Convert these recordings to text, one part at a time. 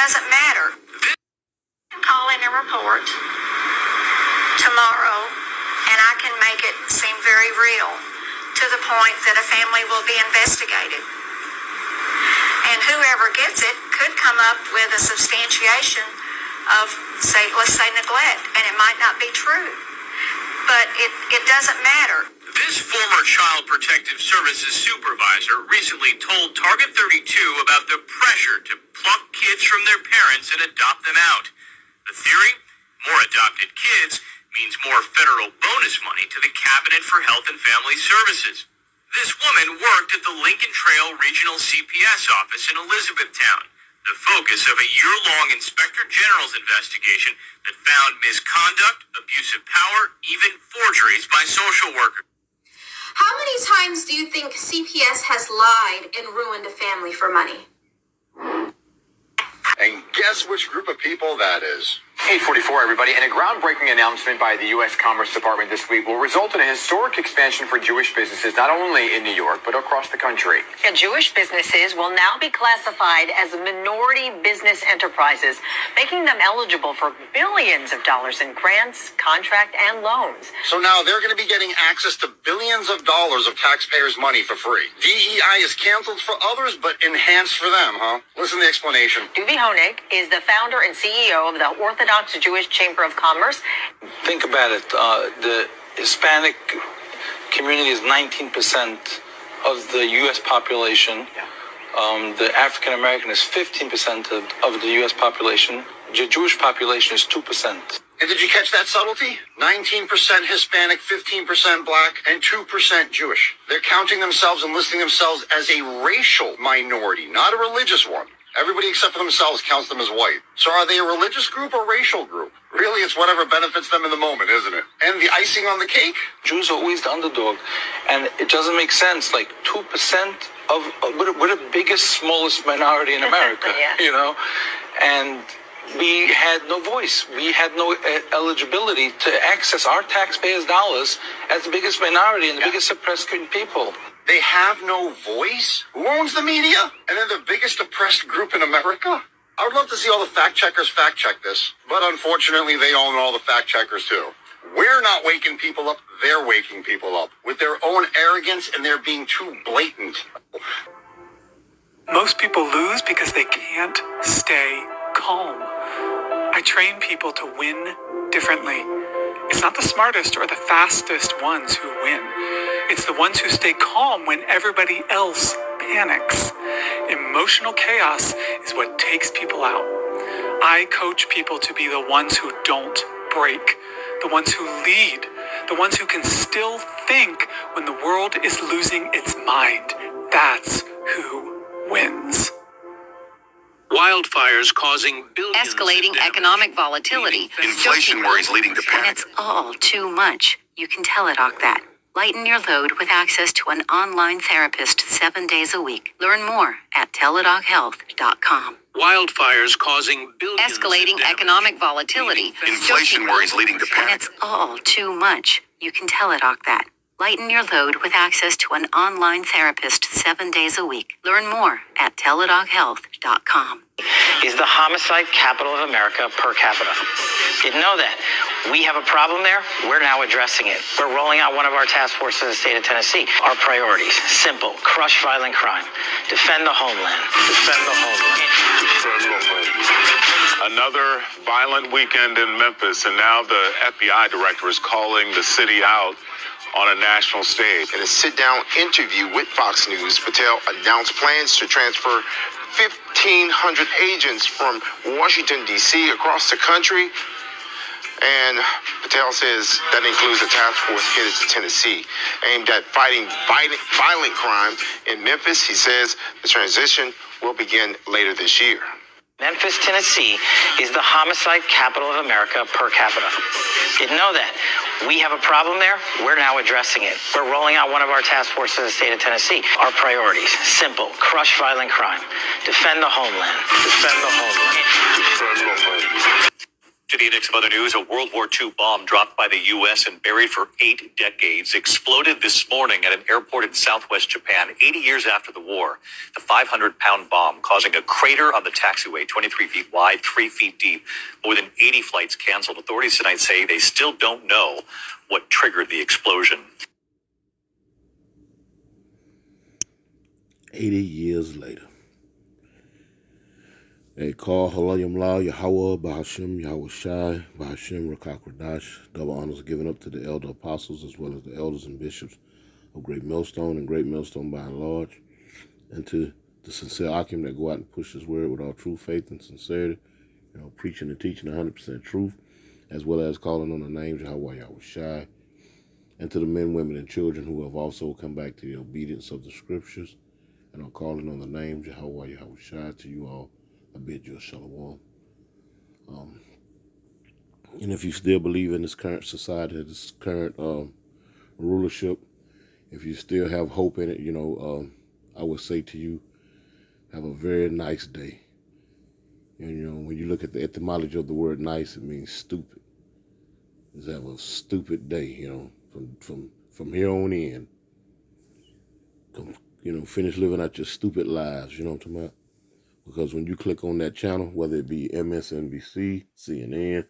doesn't matter. Call in a report tomorrow, and I can make it seem very real to the point that a family will be investigated. And whoever gets it could come up with a substantiation of, let's say neglect, and it might not be true. But it doesn't matter. This former Child Protective Services supervisor recently told Target 32 about the pressure to pluck kids from their parents and adopt them out. The theory? More adopted kids means more federal bonus money to the Cabinet for Health and Family Services. This woman worked at the Lincoln Trail Regional CPS office in Elizabethtown, the focus of a year-long Inspector General's investigation that found misconduct, abuse of power, even forgeries by social workers. How many times do you think CPS has lied and ruined a family for money? And guess which group of people that is? 8:44, everybody. And a groundbreaking announcement by the U.S. Commerce Department this week will result in a historic expansion for Jewish businesses, not only in New York, but across the country. Yeah, Jewish businesses will now be classified as minority business enterprises, making them eligible for billions of dollars in grants, contract, and loans. So now they're going to be getting access to billions of dollars of taxpayers' money for free. DEI is canceled for others, but enhanced for them, huh? Listen to the explanation. Duvi Honig is the founder and CEO of the Orthodox Jewish Chamber of Commerce. Think about it. The Hispanic community is 19% of the U.S. population. The African American is 15% of the U.S. population. The Jewish population is 2%. And did you catch that subtlety? 19% Hispanic, 15% Black, and 2% Jewish. They're counting themselves and listing themselves as a racial minority, not a religious one. Everybody except for themselves counts them as white. So are they a religious group or racial group? Really, it's whatever benefits them in the moment, isn't it? And the icing on the cake? Jews are always the underdog. And it doesn't make sense. Like 2% of, we're the biggest, smallest minority in America, Yeah. you know? And we had no voice. We had no eligibility to access our taxpayers' dollars as the biggest minority and the biggest oppressed people. They have no voice? Who owns the media? And they're the biggest oppressed group in America? I would love to see all the fact checkers fact check this, but unfortunately they own all the fact checkers too. We're not waking people up, they're waking people up with their own arrogance, and they're being too blatant. Most people lose because they can't stay calm. I train people to win differently. It's not the smartest or the fastest ones who win. It's the ones who stay calm when everybody else panics. Emotional chaos is what takes people out. I coach people to be the ones who don't break, the ones who lead, the ones who can still think when the world is losing its mind. That's who wins. Wildfires causing billions. Escalating economic volatility. Inflation worries leading to And panic. it's all too much. You can Teladoc that. Lighten your load with access to an online therapist 7 days a week. Learn more at teladochealth.com. Wildfires causing billions. Escalating economic volatility. Inflation worries leading to And panic. it's all too much. You can Teladoc that. Lighten your load with access to an online therapist 7 days a week. Learn more at teladochealth.com. Is the homicide capital of America per capita. Didn't know that. We have a problem there. We're now addressing it. We're rolling out one of our task forces in the state of Tennessee. Our priorities, simple, crush violent crime, defend the homeland, defend the homeland. Another violent weekend in Memphis, and now the FBI director is calling the city out on a national stage. In a sit-down interview with Fox News, Patel announced plans to transfer 1,500 agents from Washington, D.C. across the country. And Patel says that includes a task force headed to Tennessee aimed at fighting violent crime in Memphis. He says the transition will begin later this year. Memphis, Tennessee is the homicide capital of America per capita. Didn't know that. We have a problem there. We're now addressing it. We're rolling out one of our task forces in the state of Tennessee. Our priorities, simple, crush violent crime, defend the homeland, defend the homeland. To the index of other news, a World War II bomb dropped by the U.S. and buried for 8 decades exploded this morning at an airport in southwest Japan, 80 years after the war. The 500-pound bomb causing a crater on the taxiway, 23 feet wide, 3 feet deep. More than 80 flights canceled. Authorities tonight say they still don't know what triggered the explosion. 80 years later. They call Halayim La, Yahweh, Bahashim, Yahweh Shai, Bahashim, Rakakradash. Double honors given up to the elder apostles as well as the elders and bishops of Great Millstone and Great Millstone by and large. And to the sincere Akim that go out and push his word with all true faith and sincerity, preaching and teaching 100% truth, as well as calling on the names Yahweh, Yahweh Shai. And to the men, women, and children who have also come back to the obedience of the scriptures and are calling on the names Yahweh, Yahweh Shai. To you all, I bid you a shalom. And if you still believe in this current society, this current rulership, if you still have hope in it, I would say to you, have a very nice day. And, when you look at the etymology of the word nice, it means stupid. Just have a stupid day, from here on in. Finish living out your stupid lives, you know what I'm talking about? Because when you click on that channel, whether it be MSNBC, CNN,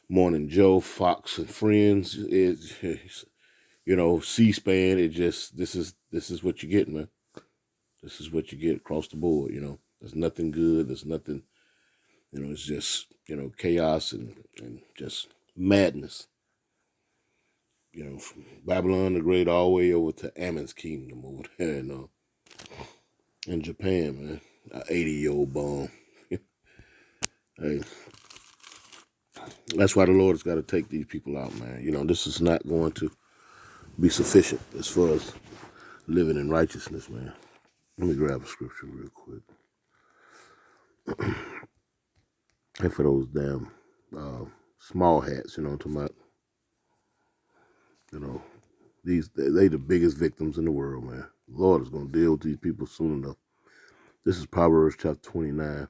Morning Joe, Fox and Friends, C-SPAN, this is what you get, man. This is what you get across the board, There's nothing good. There's nothing, it's just, chaos and just madness. From Babylon the Great all the way over to Ammon's kingdom over there, in Japan, man. An 80-year-old bomb. Hey, that's why the Lord has got to take these people out, man. This is not going to be sufficient as far as living in righteousness, man. Let me grab a scripture real quick. And for those damn small hats, what I'm talking about. They the biggest victims in the world, man. The Lord is going to deal with these people soon enough. This is Proverbs chapter 29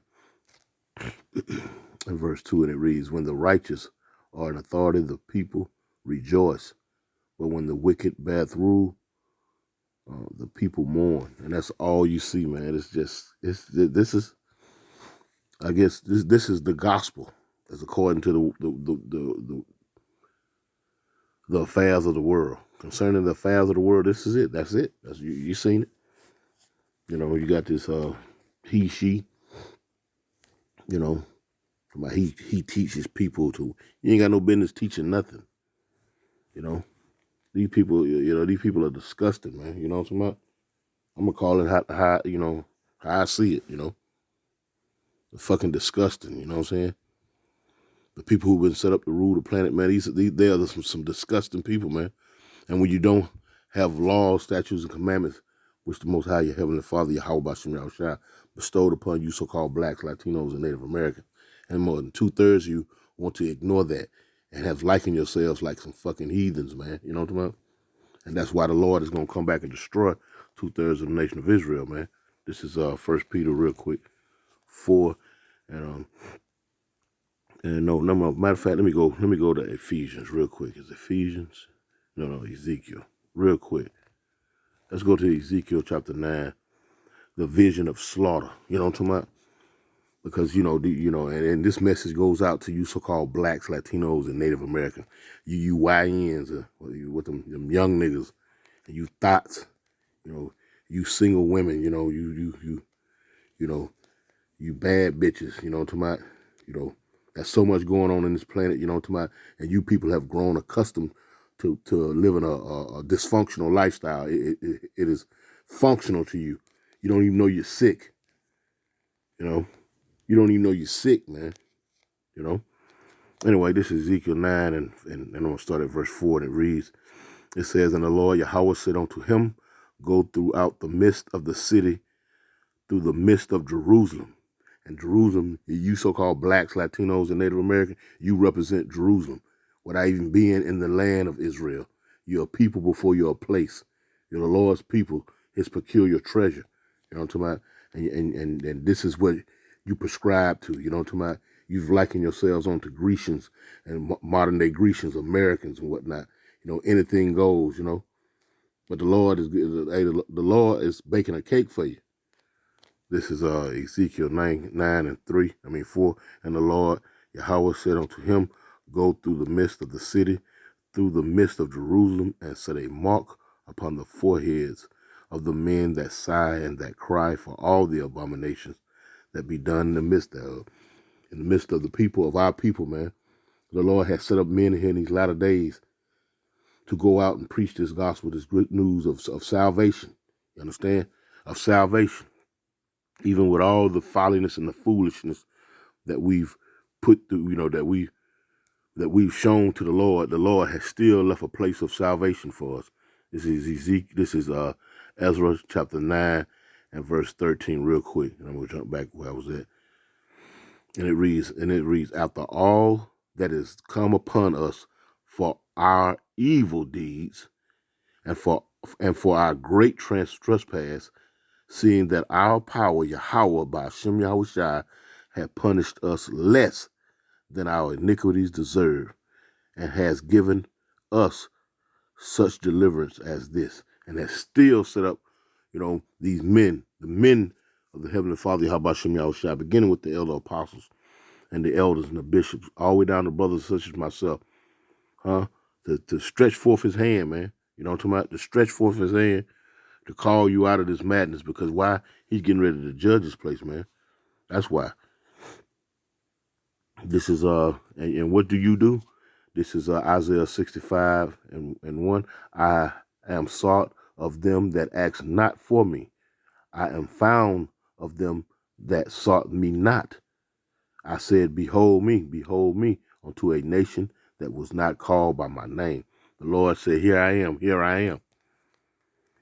and verse 2, and it reads, when the righteous are in authority, the people rejoice. But when the wicked beareth rule, the people mourn. And that's all you see, man. This is the gospel as according to the affairs of the world. Concerning the affairs of the world, this is it. That's it. You seen it. You got this he, she, he teaches people to, you ain't got no business teaching nothing. These people, these people are disgusting, man. You know what I'm talking about? I'm gonna call it how I see it, They're fucking disgusting, you know what I'm saying? The people who've been set up to rule the planet, man, they are some disgusting people, man. And when you don't have laws, statutes, and commandments, which the Most High, your Heavenly Father, Yahweh Bashim Yahushua, bestowed upon you so-called blacks, Latinos, and Native Americans, and more than 2/3 of you want to ignore that and have likened yourselves like some fucking heathens, man. You know what I'm talking about? And that's why the Lord is going to come back and destroy 2/3 of the nation of Israel, man. This is 1 Peter real quick, 4, and no, matter of fact, let me go to Ephesians real quick. Is Ephesians? No, Ezekiel. Real quick. Let's go to Ezekiel chapter 9, the vision of slaughter. You know what I'm talking about? Because, and this message goes out to you so-called blacks, Latinos, and Native Americans. You YNs, with them young niggas, and you thoughts, you single women, you bad bitches, you know what I'm talking about? There's so much going on in this planet, you know what I'm talking about? And you people have grown accustomed to living a dysfunctional lifestyle. It is functional to you. You don't even know you're sick, You don't even know you're sick, man. Anyway, this is Ezekiel 9, and I'm going to start at verse 4, and it reads, it says, and the Lord Yahweh said unto him, go throughout the midst of the city, through the midst of Jerusalem. And Jerusalem, you so-called blacks, Latinos, and Native Americans, you represent Jerusalem without even being in the land of Israel. You're a people before you're a place. You're the Lord's people, his peculiar treasure. You know what I'm talking about? And this is what you prescribe to. You know what I'm talking about? You've likened yourselves onto Grecians and modern day Grecians, Americans and whatnot. You know, anything goes, you know. But the Lord the Lord is baking a cake for you. This is Ezekiel 4. And the Lord Yahweh said unto him, go through the midst of the city, through the midst of Jerusalem, and set a mark upon the foreheads of the men that sigh and that cry for all the abominations that be done in the midst thereof. In the midst of the people, of our people, man. The Lord has set up men here in these latter days to go out and preach this gospel, this good news of salvation. You understand? Of salvation. Even with all the folliness and the foolishness that we've put through, you know, that we've shown to the Lord has still left a place of salvation for us. This is Ezra chapter 9 and verse 13 real quick. And I'm going to jump back where I was at. And it reads, after all that is come upon us for our evil deeds and for our great trespass, seeing that our power, Yahweh, by Hashem Yahushai, had punished us less than our iniquities deserve, and has given us such deliverance as this, and has still set up, you know, these men, the men of the Heavenly Father, Yahweh Hashem Yahushai, beginning with the elder apostles and the elders and the bishops, all the way down to brothers such as myself, to stretch forth his hand, man. You know what I'm talking about? To stretch forth his hand to call you out of this madness, because why? He's getting ready to judge this place, man. That's why. This is, and what do you do? This is Isaiah 65 and 1. I am sought of them that ask not for me. I am found of them that sought me not. I said, behold me, unto a nation that was not called by my name. The Lord said, here I am.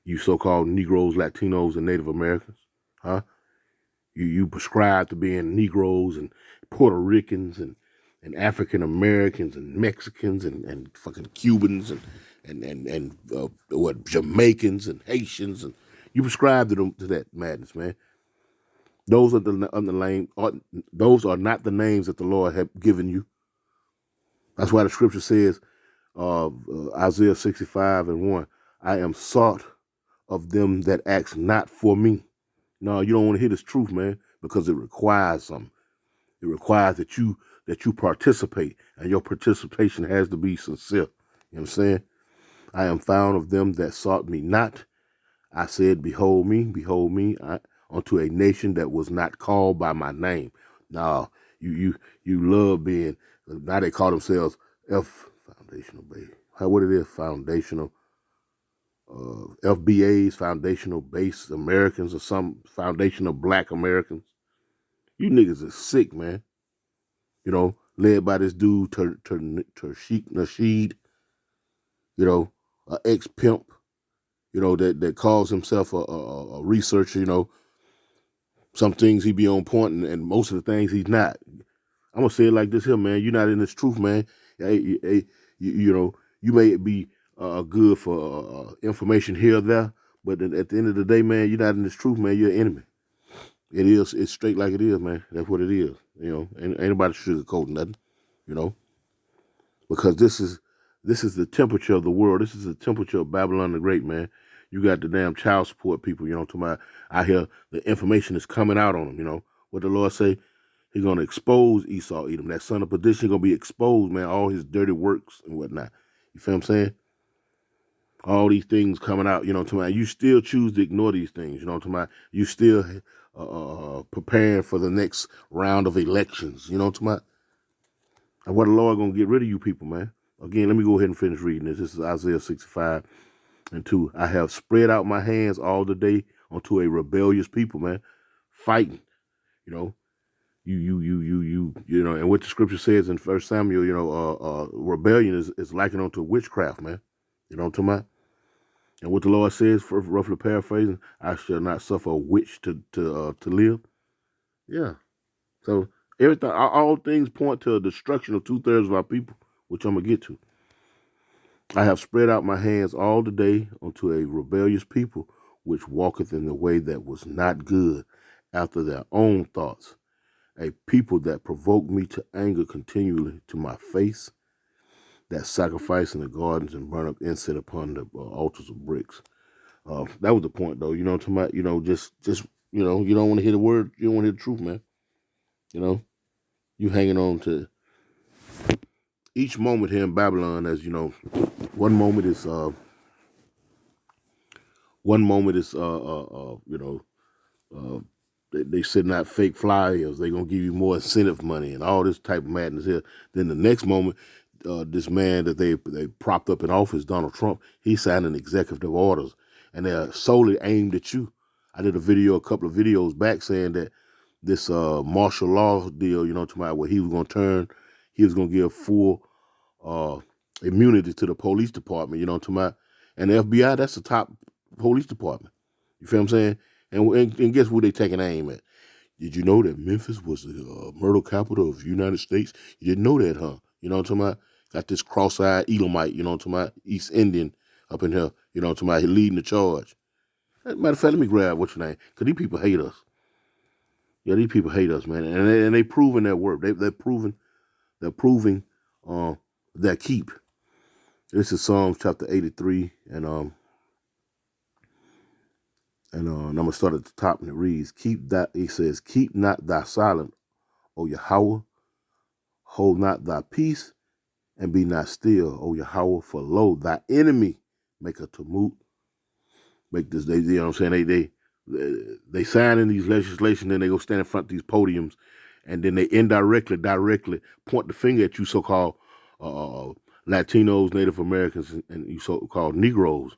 You so-called Negroes, Latinos, and Native Americans, huh? You prescribe to being Negroes and Puerto Ricans and African Americans and Mexicans and fucking Cubans and Jamaicans and Haitians, and you prescribe to that madness, man. Those are those are not the names that the Lord have given you. That's why the scripture says, Isaiah 65 and 1, I am sought of them that ask not for me. No, you don't want to hear this truth, man, because it requires something. It requires that you participate, and your participation has to be sincere. You know what I'm saying? I am found of them that sought me not. I said, behold me, unto a nation that was not called by my name. Now, you love being, now they call themselves foundational, baby. What it is, foundational, FBAs, foundational base Americans, or some foundational black Americans. You niggas are sick, man. You know, led by this dude, Tariq Nasheed, you know, an ex-pimp, you know, that calls himself a researcher, you know. Some things he be on point, and most of the things he's not. I'm going to say it like this here, man. You're not in this truth, man. You know, you may be good for information here or there, but at the end of the day, man, you're not in this truth, man. You're an enemy. It's straight like it is, man. That's what it is. You know, ain't nobody sugarcoating nothing, you know, because this is the temperature of the world. This is the temperature of Babylon the Great, man. You got the damn child support people, you know, to my, I hear the information is coming out on them, you know. What the Lord say? He's going to expose Esau, Edom. That son of perdition going to be exposed, man, all his dirty works and whatnot. You feel what I'm saying? All these things coming out, you know, to my, you still choose to ignore these things, you know, to my, you still preparing for the next round of elections, you know, to my, and what the Lord going to get rid of you people, man. Again, let me go ahead and finish reading this. This is Isaiah 65 and 2. I have spread out my hands all the day unto a rebellious people, man, fighting, you know. You know, and what the scripture says in 1 Samuel, you know, rebellion is likened unto witchcraft, man. You know what I'm talking about? And what the Lord says, for roughly paraphrasing, I shall not suffer a witch to live. Yeah. So everything, all things point to a destruction of 2/3 of our people, which I'm gonna get to. I have spread out my hands all the day unto a rebellious people, which walketh in the way that was not good, after their own thoughts. a people that provoke me to anger continually to my face, that sacrifice in the gardens and burn up incense upon the altars of bricks. That was the point, though. You know, to my, just, you don't want to hear the word. You don't want to hear the truth, man. You hanging on to each moment here in Babylon, as one moment is they sending out fake flyers. They're gonna give you more incentive money and all this type of madness here. Then the next moment, this man that they propped up in office, Donald Trump, he's signing executive orders, and they're solely aimed at you. I did a couple of videos back saying that this martial law deal, where he was gonna give full immunity to the police department, and the FBI, that's the top police department. You feel what I'm saying? And guess who they taking aim at? Did you know that Memphis was the murder capital of the United States? You didn't know that, huh? You know what I'm talking about? Got this cross-eyed Edomite, you know what I'm talking about? East Indian up in here, you know what I'm talking about? He leading the charge. Matter of fact, let me grab what's your name, because these people hate us. Yeah, these people hate us, man, and they proving their work. They're proving their keep. This is Psalms chapter 83, and I'm gonna start at the top, and it reads, He says, keep not thy silent, O Yahweh, hold not thy peace, and be not still, O Yahweh, for lo, thy enemy make a tumult. Make this, you know what I'm saying? They sign in these legislation, then they go stand in front of these podiums, and then they directly point the finger at you so-called Latinos, Native Americans, and you so-called Negroes,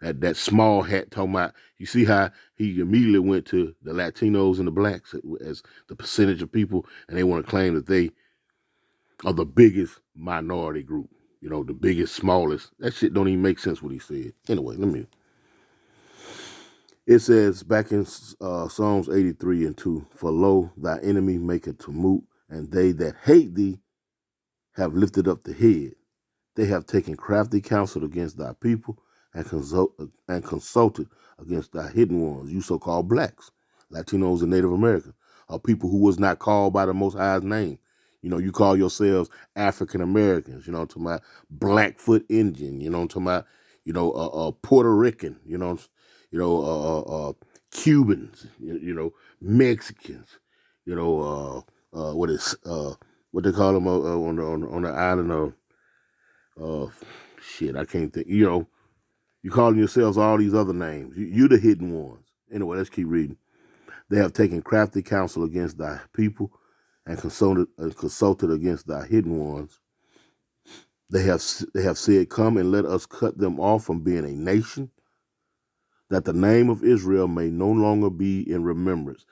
that small hat talking about, you see how he immediately went to the Latinos and the blacks as the percentage of people, and they want to claim that they are the biggest minority group, the biggest, smallest. That shit don't even make sense what he said. Anyway, it says back in Psalms 83 and 2, for lo, thy enemy maketh tumult, and they that hate thee have lifted up the head. They have taken crafty counsel against thy people, and consulted against thy hidden ones, you so-called blacks, Latinos, and Native Americans, are people who was not called by the Most High's name. You call yourselves African Americans, you know what I'm talking about, Blackfoot Indian, you know what I'm talking about, Puerto Rican, Cubans, Mexicans, what they call them on the island of shit, I can't think, you calling yourselves all these other names. You're the hidden ones. Anyway, let's keep reading. They have taken crafty counsel against thy people, and consulted against thy hidden ones. They have said, come and let us cut them off from being a nation, that the name of Israel may no longer be in remembrance.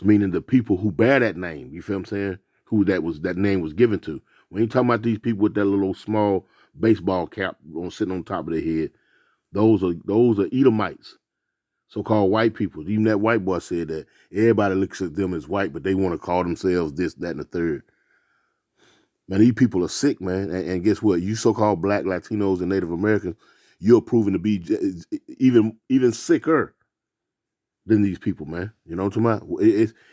Meaning the people who bear that name, you feel what I'm saying? Who that name was given to. When you talking about these people with that little small baseball cap sitting on top of their head, those are Edomites, so-called white people. Even that white boy said that everybody looks at them as white, but they want to call themselves this, that, and the third. Man, these people are sick, man. And guess what? You so-called black, Latinos, and Native Americans, you're proven to be even sicker than these people, man. You know what I'm talking about?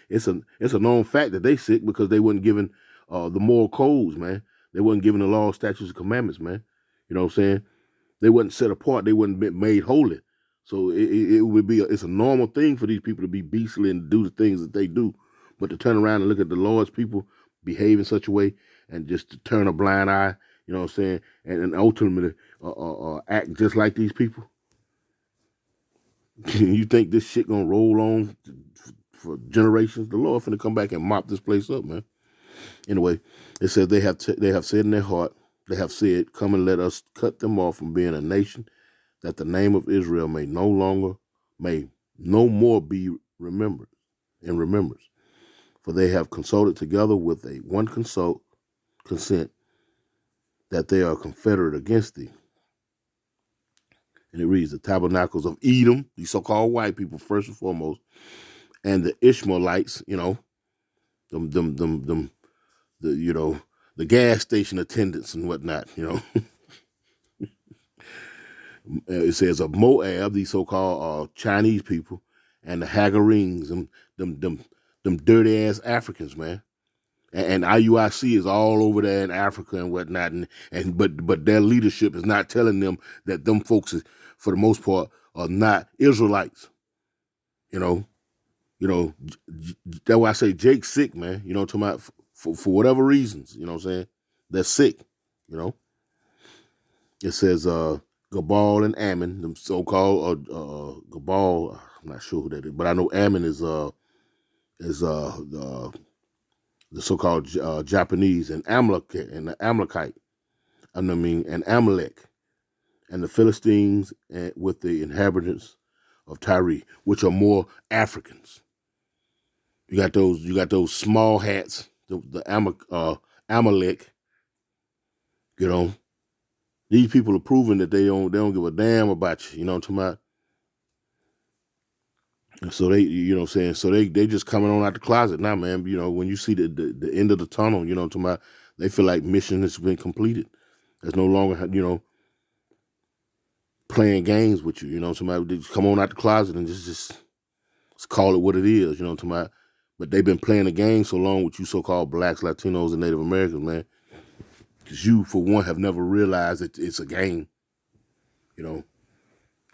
It's a known fact that they sick because they wasn't given the moral codes, man. They wasn't given the law, statutes, and commandments, man. You know what I'm saying? They wasn't set apart. They wasn't made holy. So it's a normal thing for these people to be beastly and do the things that they do. But to turn around and look at the Lord's people behave in such a way and just to turn a blind eye, you know what I'm saying, and ultimately act just like these people. You think this shit gonna roll on for generations? The Lord finna come back and mop this place up, man. Anyway, it says they have said in their heart, they have said, come and let us cut them off from being a nation, that the name of Israel may no more be remembered in remembrance. For they have consulted together with one consent that they are confederate against thee. And it reads, the tabernacles of Edom, these so-called white people first and foremost, and the Ishmaelites, the gas station attendants and whatnot, It says of Moab, these so-called Chinese people, and the Hagarenes, them Them dirty ass Africans, man. And IUIC is all over there in Africa and whatnot, but their leadership is not telling them that them folks, is, for the most part, are not Israelites. You know, that's why I say Jake's sick, man. You know what I'm talking about? For whatever reasons, you know what I'm saying? They're sick, you know. It says Gabal and Ammon, them so-called Gabal, I'm not sure who that is, but I know Ammon is the so-called Japanese, and Amalekite, and the Amalekite, and Amalek, and the Philistines, and with the inhabitants of Tyre, which are more Africans. You got those small hats, the Amalek. You know, these people are proving that they don't give a damn about you. You know what I'm talking about? And so they, you know what I'm saying? So they just coming on out the closet now, man. You know, when you see the end of the tunnel, you know what I'm talking about? They feel like mission has been completed. There's no longer, you know, playing games with you. You know what I'm talking about? They just come on out the closet and just call it what it is. You know what I'm talking about? But they've been playing the game so long with you so-called blacks, Latinos, and Native Americans, man. Because you, for one, have never realized that it's a game. You know,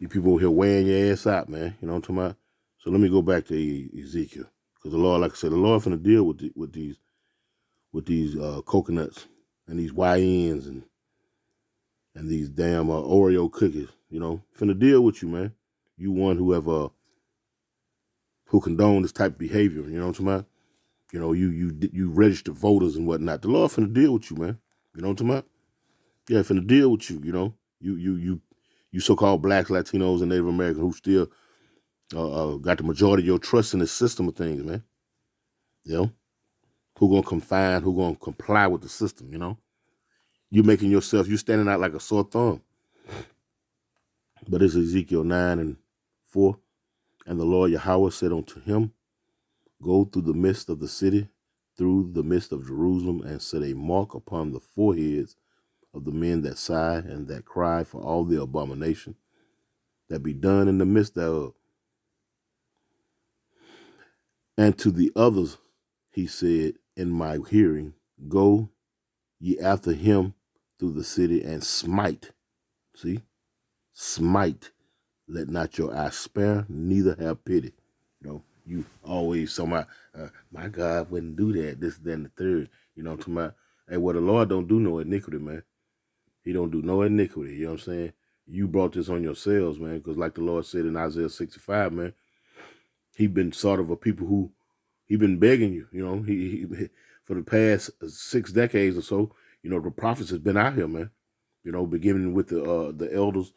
these people here weighing your ass out, man. You know what I'm talking about? So let me go back to Ezekiel, because the Lord, like I said, the Lord finna deal with these coconuts and these YNs and these damn Oreo cookies. You know, finna deal with you, man. You one who condone this type of behavior. You know what I'm talking about? You know, you register voters and whatnot. The Lord finna deal with you, man. You know what I'm talking about? Yeah, finna deal with you. You know, you so-called blacks, Latinos, and Native Americans who still got the majority of your trust in the system of things, man. You know, who gonna confine, who gonna comply with the system, you know? You standing out like a sore thumb. But it's Ezekiel 9:4. And the Lord Yahweh said unto him, go through the midst of the city, through the midst of Jerusalem, and set a mark upon the foreheads of the men that sigh and that cry for all the abomination that be done in the midst thereof. And to the others he said in my hearing, go ye after him through the city and smite. See? Smite. Let not your eye spare, neither have pity. You know, you always somebody, my God wouldn't do that, this, that, and the third. You know what I'm talking about? Hey, well, the Lord don't do no iniquity, man. He don't do no iniquity, you know what I'm saying? You brought this on yourselves, man, because like the Lord said in Isaiah 65, man, he been sort of a people who, he been begging you, you know, he for the past 6 decades or so, you know, the prophets has been out here, man, you know, beginning with the elders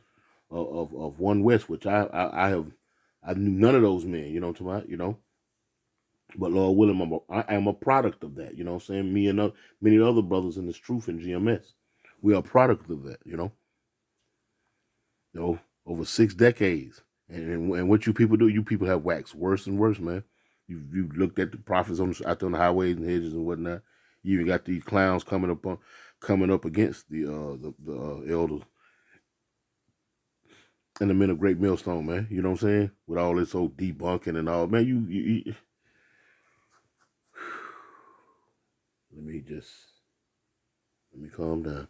of One West, which I knew none of those men, you know what I'm talking about, you know, but Lord willing, I am a product of that, you know what I'm saying? Me and many other brothers in this truth in GMS, we are a product of that, you know, over 6 decades, and what you people do, you people have waxed worse and worse, man. You looked at the prophets out there on the highways and hedges and whatnot. You even got these clowns coming up against the elders and the men of Great Millstone, man. You know what I'm saying? With all this old debunking and all, man. You let me calm down,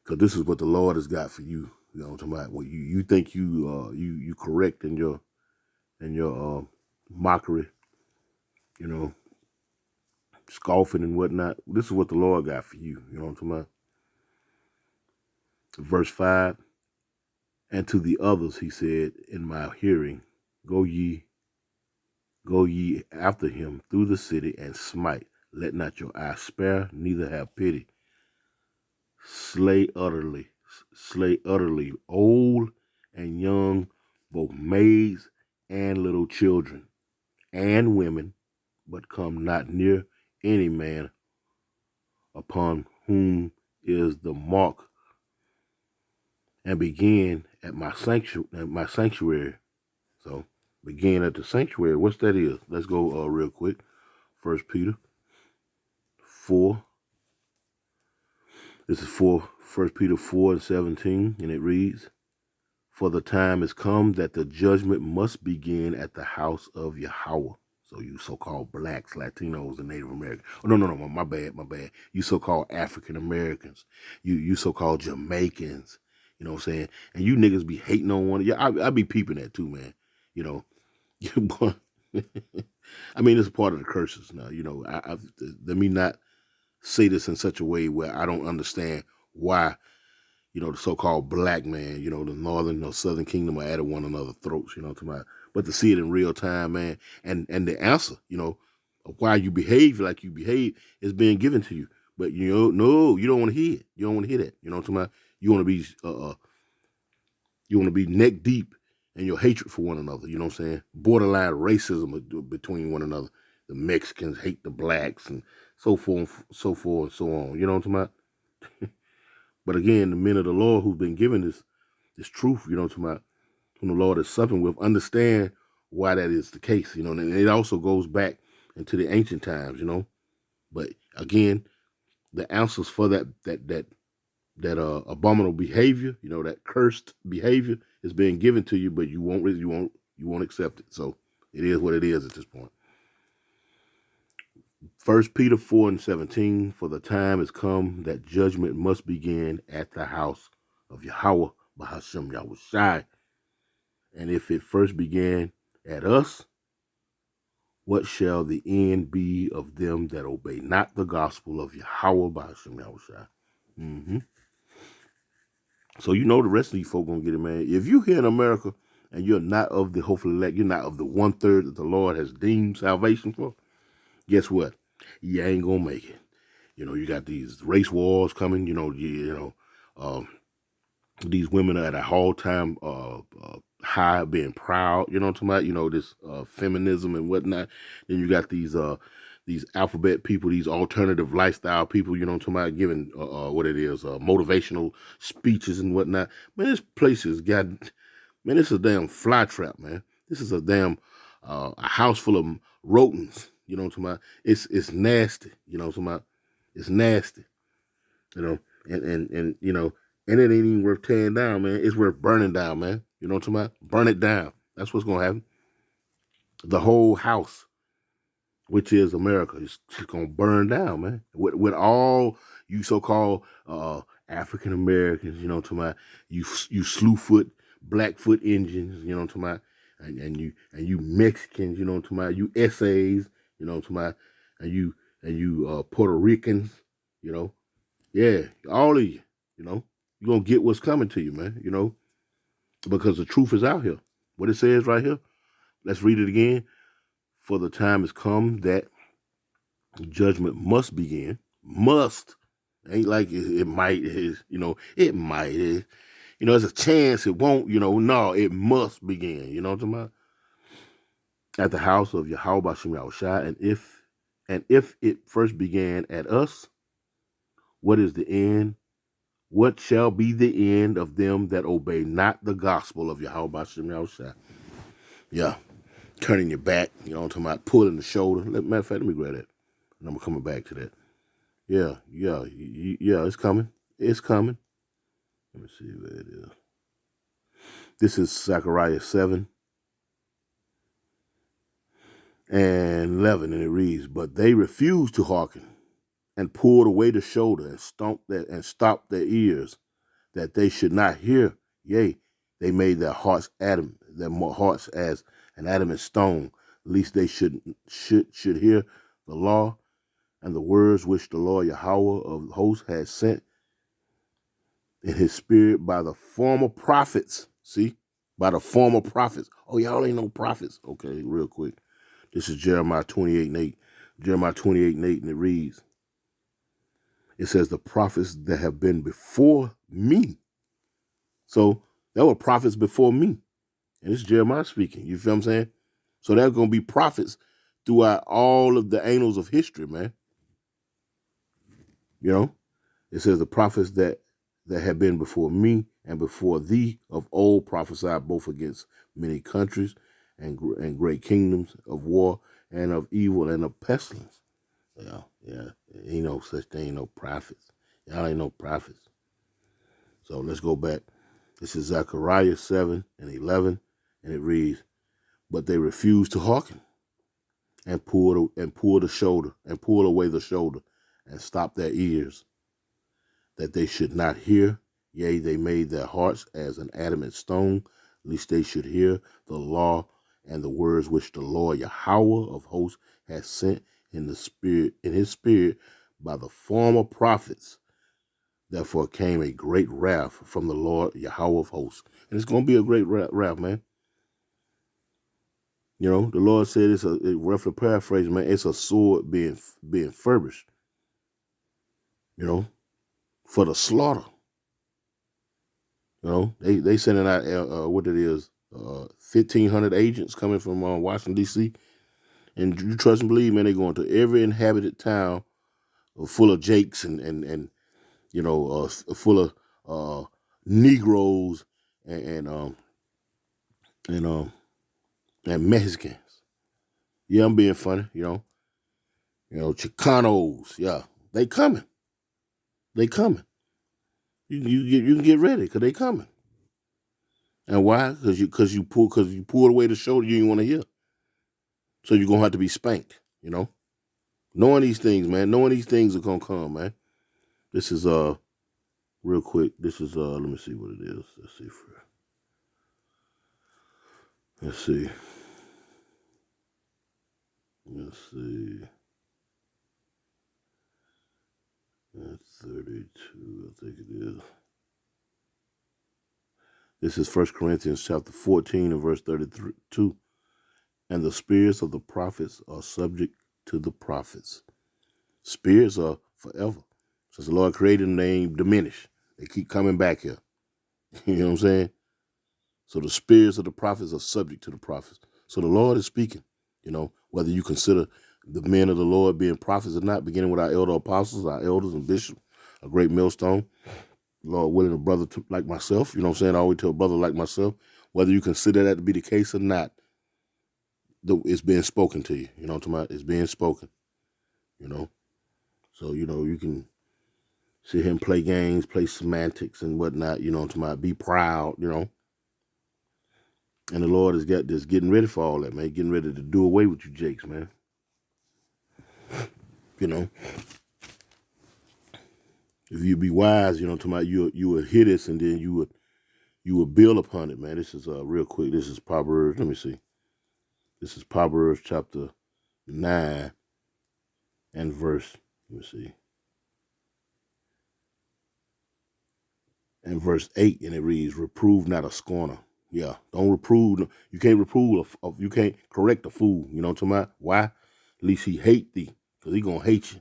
because this is what the Lord has got for you. You know what I'm talking about? Well, you think you correct in your mockery, you know, scoffing and whatnot. This is what the Lord got for you. You know what I'm talking about? Verse 5, and to the others he said in my hearing, go ye after him through the city and smite. Let not your eye spare, neither have pity. Slay utterly, old and young, both maids and little children and women, but come not near any man upon whom is the mark, and begin at my sanctuary. So begin at the sanctuary. What's that is? Let's go real quick. 1 Peter 4. This is 1 Peter 4:17, and it reads, for the time is come that the judgment must begin at the house of Yahweh. So you so-called blacks, Latinos, and Native Americans. Oh, no, my bad. You so-called African Americans. You so-called Jamaicans. You know what I'm saying? And you niggas be hating on one. Yeah, I be peeping that too, man. You know, I mean, it's part of the curses now. You know, let me not say this in such a way where I don't understand why, you know, the so-called black man, you know, the northern or southern kingdom are at one another's throats, you know, but to see it in real time, man, and the answer, you know, of why you behave like you behave is being given to you. But you know, no, you don't want to hear it. You don't want to hear that. You know what I'm talking about? You want to be neck deep in your hatred for one another. You know what I'm saying? Borderline racism between one another. The Mexicans hate the blacks and so forth and so on. You know what I'm talking about? But again, the men of the Lord who've been given this truth, you know what I'm talking about, whom the Lord is supping with, understand why that is the case, you know, and it also goes back into the ancient times, you know. But again, the answers for that abominable behavior, you know, that cursed behavior is being given to you, but you won't accept it. So it is what it is at this point. 1 Peter 4:17, for the time has come that judgment must begin at the house of Yahweh Bahashem Yahushai. And if it first began at us, what shall the end be of them that obey not the gospel of Yahweh Bahashem Yahushai? Mm-hmm. So you know the rest of these folk gonna get it, man. If you here in America and you're not of the hopefully elect, you're not of the 1/3 that the Lord has deemed salvation for, guess what? You ain't gonna make it. You know, you got these race wars coming. These women are at a all-time high, being proud. You know what I'm talking about? You know, this feminism and whatnot. Then you got these alphabet people, these alternative lifestyle people. You know what I'm talking about? Giving motivational speeches and whatnot. Man, this place is man, this is a damn fly trap, man. This is a damn a house full of rodents. You know what I'm talking about? It's nasty. You know what I'm talking about? It's nasty. You know, and you know, and it ain't even worth tearing down, man. It's worth burning down, man. You know what I'm talking about? Burn it down. That's what's gonna happen. The whole house, which is America, is gonna burn down, man. With all you so-called African Americans, you know what I'm talking about? You slewfoot, Blackfoot Indians, you know what I'm talking about? And you Mexicans, you know what I'm talking about? You essays, you know what I'm talking about? And you Puerto Ricans, you know? Yeah, all of you, you know? You're going to get what's coming to you, man, you know? Because the truth is out here. What it says right here, let's read it again. For the time has come that judgment must begin. Must. Ain't like it might, you know, it might. You know, there's a chance it won't, you know. No, it must begin. You know what I'm talking about? At the house of Yahweh Bashem Yahushai. And if it first began at us, what is the end? What shall be the end of them that obey not the gospel of Yahweh Bashem Yahushai? Yeah. Turning your back, you know what I'm talking about? Pulling the shoulder. Matter of fact, let me grab that. And I'm coming back to that. Yeah, it's coming. It's coming. Let me see where it is. This is Zechariah 7 and 11, and it reads, but they refused to hearken and pulled away the shoulder and stopped their ears that they should not hear. Yea, they made their hearts as an adamant stone, lest they should hear the law and the words which the Lord Yahweh of hosts had sent in his spirit by the former prophets. See? By the former prophets. Oh, y'all ain't no prophets. Okay, real quick. This is Jeremiah 28:8. Jeremiah 28:8, and it reads, it says, the prophets that have been before me. So there were prophets before me. And it's Jeremiah speaking. You feel what I'm saying? So there's going to be prophets throughout all of the annals of history, man. You know? It says the prophets that have been before me and before thee of old prophesied both against many countries and great kingdoms of war and of evil and of pestilence. Yeah. Ain't no such thing, ain't no prophets. Y'all ain't no prophets. So let's go back. This is Zechariah 7 and 11, and it reads, but they refused to hearken and pull the shoulder and pull away the shoulder and stop their ears, that they should not hear. Yea, they made their hearts as an adamant stone, lest they should hear the law and the words which the Lord Yahweh of hosts has sent in his spirit by the former prophets. Therefore came a great wrath from the Lord Yahweh of hosts. And it's going to be a great wrath, man. You know, the Lord said roughly paraphrased, man, it's a sword being furbished, you know, for the slaughter. You know, they sending out, 1,500 agents coming from Washington, D.C. And you trust and believe, man, they're going to every inhabited town full of Jakes and you know, full of Negroes and Mexicans. Yeah, I'm being funny, you know. You know, Chicanos, yeah, they coming. They coming. You can get ready because they coming. And why? Because you pulled away the shoulder you didn't want to hear. So you're gonna have to be spanked, you know. Knowing these things, man. Knowing these things are gonna come, man. This is real quick. This is let me see what it is. Let's see. That's 32, I think it is. This is 1 Corinthians chapter 14 and verse 32. And the spirits of the prophets are subject to the prophets. Spirits are forever. Since the Lord created them, they ain't diminished. They keep coming back here. You know what I'm saying? So the spirits of the prophets are subject to the prophets. So the Lord is speaking, you know, whether you consider the men of the Lord being prophets or not, beginning with our elder apostles, our elders and bishops, a great millstone, Lord willing, a brother like myself, you know what I'm saying? I always tell a brother like myself, whether you consider that to be the case or not, it's being spoken to you. You know what I'm talking about? It's being spoken, you know? So, you know, you can see him play games, play semantics and whatnot, you know what I'm talking about? Be proud, you know? And the Lord has got this getting ready for all that, man. Getting ready to do away with you jakes, man. You know? If you be wise, you know what I'm talking about, you would hear this and then you would build upon it, man. This is real quick. This is Proverbs. Let me see. This is Proverbs chapter 9 and verse, let me see. And verse 8, and it reads, reprove not a scorner. Yeah, don't reprove. You can't reprove, you can't correct a fool. You know what I'm talking about? Why? At least he hate thee, because he going to hate you.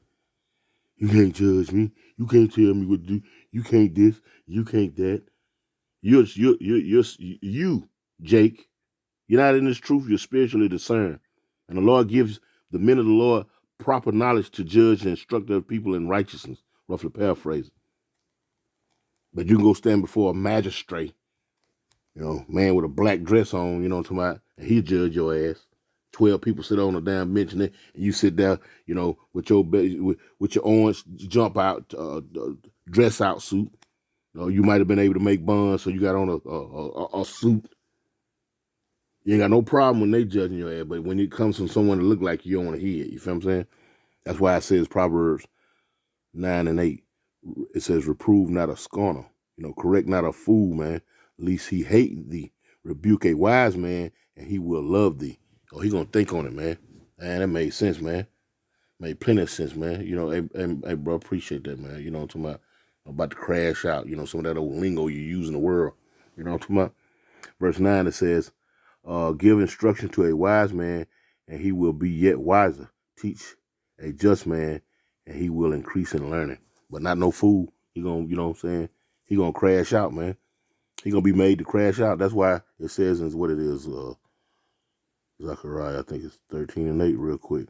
You can't judge me. You can't tell me what to do. You can't this. You can't that. You, Jake, you're not in this truth. You're spiritually discerned. And the Lord gives the men of the Lord proper knowledge to judge and instruct other people in righteousness, roughly paraphrasing. But you can go stand before a magistrate, you know, man with a black dress on, you know what I'm talking about, and he judge your ass. 12 people sit on a damn bench and you sit there, you know, with your orange jump out, dress out suit. You know, you might have been able to make bonds, so you got on a suit. You ain't got no problem when they judging your ass, but when it comes from someone that look like you don't want to hear it, you feel what I'm saying? That's why it says Proverbs 9 and 8. It says, reprove not a scorner, you know, correct not a fool, man, lest he hate thee. Rebuke a wise man, and he will love thee. Oh, he gonna think on it, man. Man, that made sense, man. Made plenty of sense, man. You know, hey, bro, appreciate that, man. You know what I'm talking about? I'm about to crash out, you know, some of that old lingo you use in the world. You know what I'm talking about? Verse 9, it says, give instruction to a wise man, and he will be yet wiser. Teach a just man, and he will increase in learning. But not no fool. He gonna, you know what I'm saying? He gonna crash out, man. He gonna be made to crash out. That's why it says in what it is, Zechariah, I think it's 13 and 8 real quick.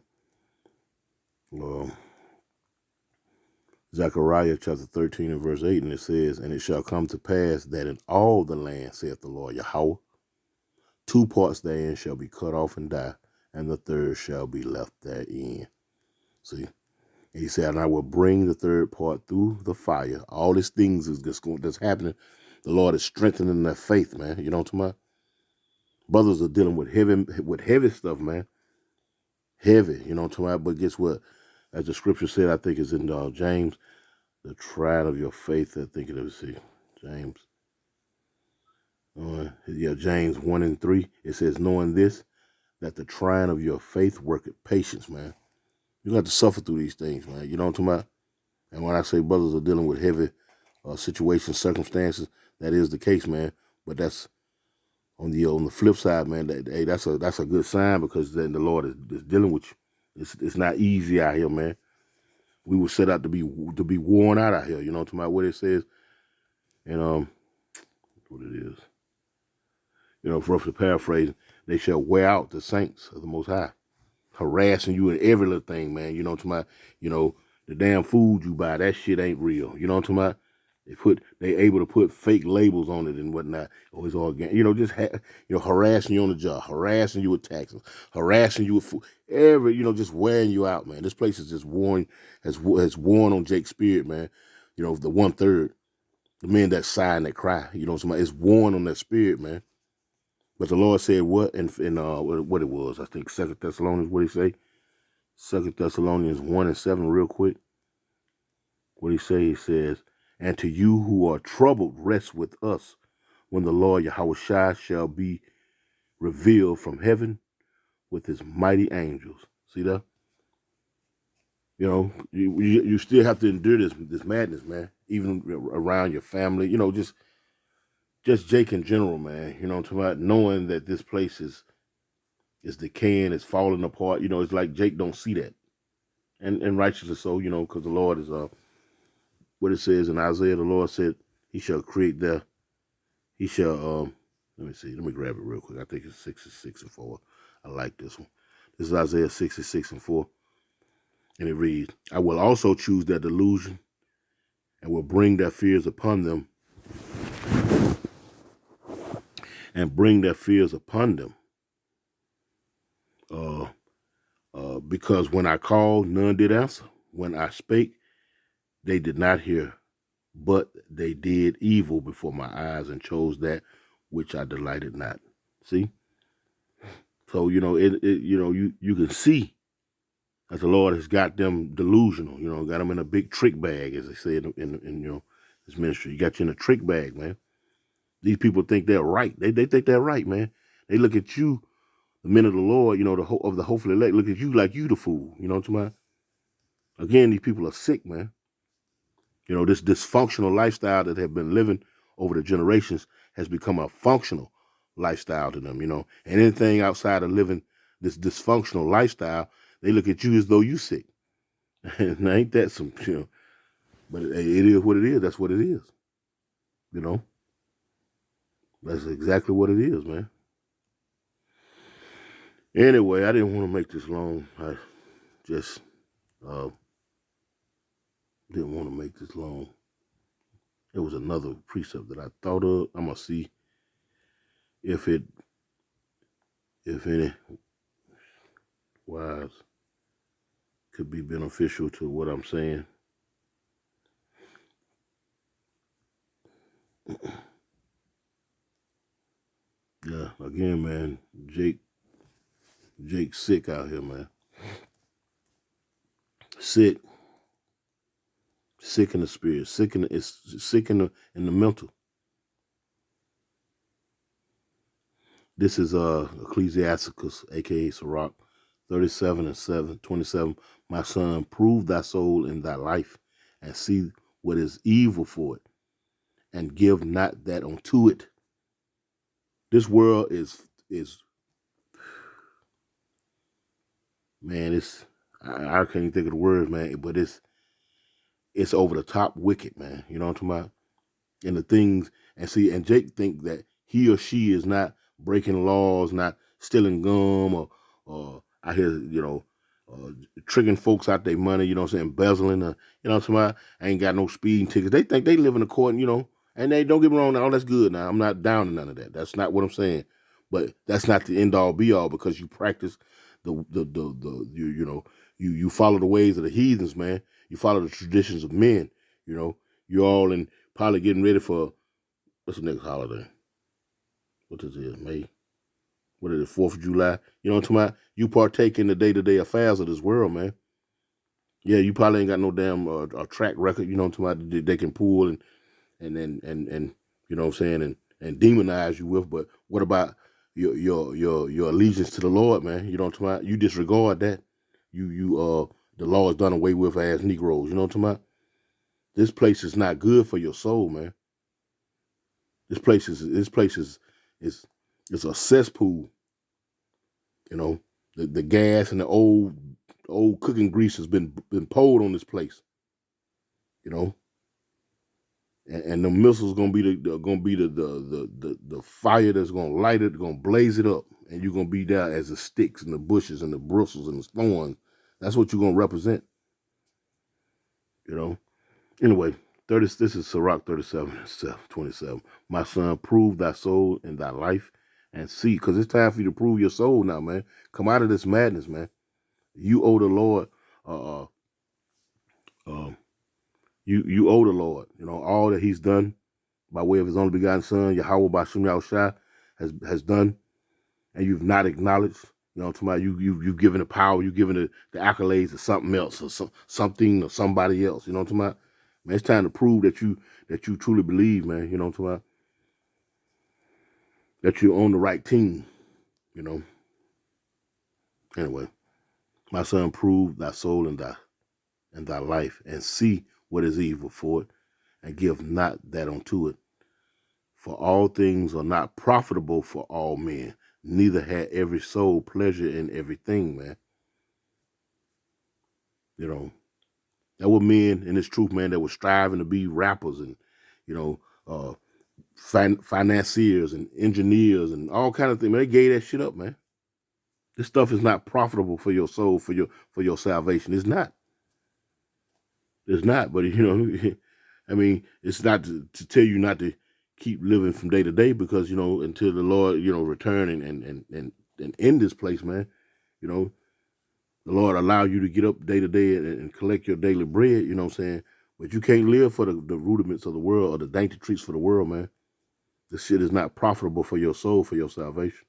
Zechariah chapter 13 and verse 8, and it says, and it shall come to pass that in all the land, saith the Lord Yahweh, 2 parts therein shall be cut off and die, and the third shall be left therein. See? And he said, and I will bring the third part through the fire. All these things that's happening. The Lord is strengthening their faith, man. You know what I'm talking about? Brothers are dealing with heavy stuff, man. heavy, you know what I'm talking about? But guess what? As the scripture said, I think it's in James, the trial of your faith. I think it is, see, James. James 1:3. It says, knowing this, that the trying of your faith worketh patience, man. You got to suffer through these things, man. You know what I'm talking about? And when I say brothers are dealing with heavy situations, circumstances, that is the case, man. But that's on the flip side, man. That's a good sign, because then the Lord is dealing with you. It's not easy out here, man. We were set out to be worn out here. You know what I'm talking about? What it says, and what it is. You know, roughly paraphrasing, they shall wear out the saints of the Most High, harassing you in every little thing, man. You know what I'm talking about? You know, the damn food you buy, that shit ain't real. You know what I'm talking about? They able to put fake labels on it and whatnot. Oh, it's organic. You know, just harassing you on the job, harassing you with taxes, harassing you with food, just wearing you out, man. This place is just has worn on Jake's spirit, man. You know, the 1/3, the men that sigh and that cry. You know, it's worn on that spirit, man. But the Lord said what in what it was, I think 2 Thessalonians, what he say? 2 Thessalonians 1:7, real quick. What he say? He says, and to you who are troubled, rest with us when the Lord Yahushua shall be revealed from heaven with his mighty angels. See that? You know, you still have to endure this madness, man. Even around your family, you know, just Jake in general, man. You know what I'm talking about? Knowing that this place is decaying, it's falling apart. You know, it's like Jake don't see that. And righteously so, you know, because the Lord is what it says in Isaiah, the Lord said he shall let me see, let me grab it real quick. I think it's 66:4. I like this one. This is Isaiah 66:4. And it reads, I will also choose their delusion and will bring their fears upon them. Because when I called, none did answer. When I spake, they did not hear, but they did evil before my eyes and chose that which I delighted not. See? So, you know, you can see that the Lord has got them delusional, you know, got them in a big trick bag, as they say in his ministry. You got you in a trick bag, man. These people think they're right. They think they're right, man. They look at you, the men of the Lord, you know, of the hopefully elect, look at you like you the fool. You know what I'm talking about? Again, these people are sick, man. You know, this dysfunctional lifestyle that they've been living over the generations has become a functional lifestyle to them, you know. And anything outside of living this dysfunctional lifestyle, they look at you as though you sick. And ain't that some, you know, but it is what it is. That's what it is. You know, that's exactly what it is, man. Anyway, I didn't want to make this long. I just didn't want to make this long. There was another precept that I thought of. I'm going to see if any wise could be beneficial to what I'm saying. Yeah, again, man, Jake's sick out here, man. Sick in the spirit, sick in the mental. This is Ecclesiasticus, aka Sirach, 37:27. My son, prove thy soul in thy life, and see what is evil for it, and give not that unto it. This world is man, I can't even think of the words, man, but it's over the top wicked, man. You know what I'm talking about? And the things, and Jake think that he or she is not breaking laws, not stealing gum or out here, you know, tricking folks out their money, you know what I'm saying, embezzling, you know what I'm talking about? I ain't got no speeding tickets. They think they live in a court, you know, and they don't get me wrong, all that's good now. I'm not down to none of that. That's not what I'm saying. But that's not the end all be all, because you practice you follow the ways of the heathens, man. You follow the traditions of men, you know. You're all in probably getting ready for, what's the next holiday? What is it, May? what is it, 4th of July? You know what I'm talking about? You partake in the day-to-day affairs of this world, man. Yeah, you probably ain't got no damn track record, you know what I'm talking about, they can pull and you know what I'm saying, and demonize you with, but what about your allegiance to the Lord, man? You know what I'm talking about? You disregard that. The law is done away with as Negroes, you know what I'm talking about? This place is not good for your soul, man. This place is a cesspool. You know, the gas and the old cooking grease has been poured on this place. You know, and the missiles gonna be the fire that's gonna light it, gonna blaze it up, and you're gonna be there as the sticks and the bushes and the bristles and the thorns. That's what you're gonna represent. You know. Anyway, this is Sirach 37:27. My son, prove thy soul in thy life and see, because it's time for you to prove your soul now, man. Come out of this madness, man. You owe the Lord, you owe the Lord, you know, all that he's done by way of his only begotten son, Yahweh Ba'Shem Yahushua has done, and you've not acknowledged. You know what I'm talking about? You've given the power, you've given the accolades to something else or something or somebody else. You know what I'm talking about? Man, it's time to prove that you truly believe, man. You know what I'm talking about? That you're on the right team, you know. Anyway, my son, prove thy soul in thy life, and see what is evil for it, and give not that unto it. For all things are not profitable for all men, neither had every soul pleasure in everything, man. You know. There were men in this truth, man, that were striving to be rappers and, you know, financiers and engineers and all kind of things. Man, they gave that shit up, man. This stuff is not profitable for your soul, for your salvation. It's not. It's not. But, you know, I mean, it's not to tell you not to keep living from day to day, because, you know, until the Lord, you know, return and end this place, man, you know. The Lord allow you to get up day to day and collect your daily bread, you know what I'm saying? But you can't live for the rudiments of the world or the dainty treats for the world, man. This shit is not profitable for your soul, for your salvation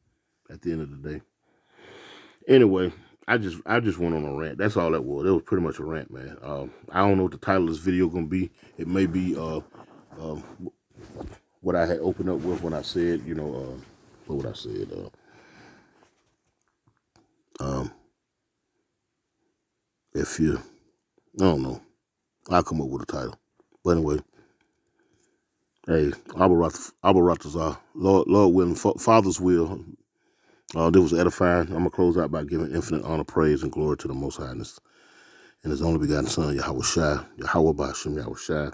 at the end of the day. Anyway, I just went on a rant. That's all that was. It was pretty much a rant, man. I don't know what the title of this video going to be. It may be what I had opened up with when I said, you know, what would I said? If you, I don't know, I'll come up with a title. But anyway, hey, Abba Ratazar, Lord willing, Father's will. This was edifying. I'm going to close out by giving infinite honor, praise, and glory to the Most High and his only begotten Son, Yahweh Ba'Shem Yahushua.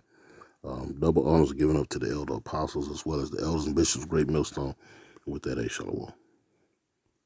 Double honors are given up to the elder apostles as well as the elders and bishops of Great Millstone. And with that, Shalom.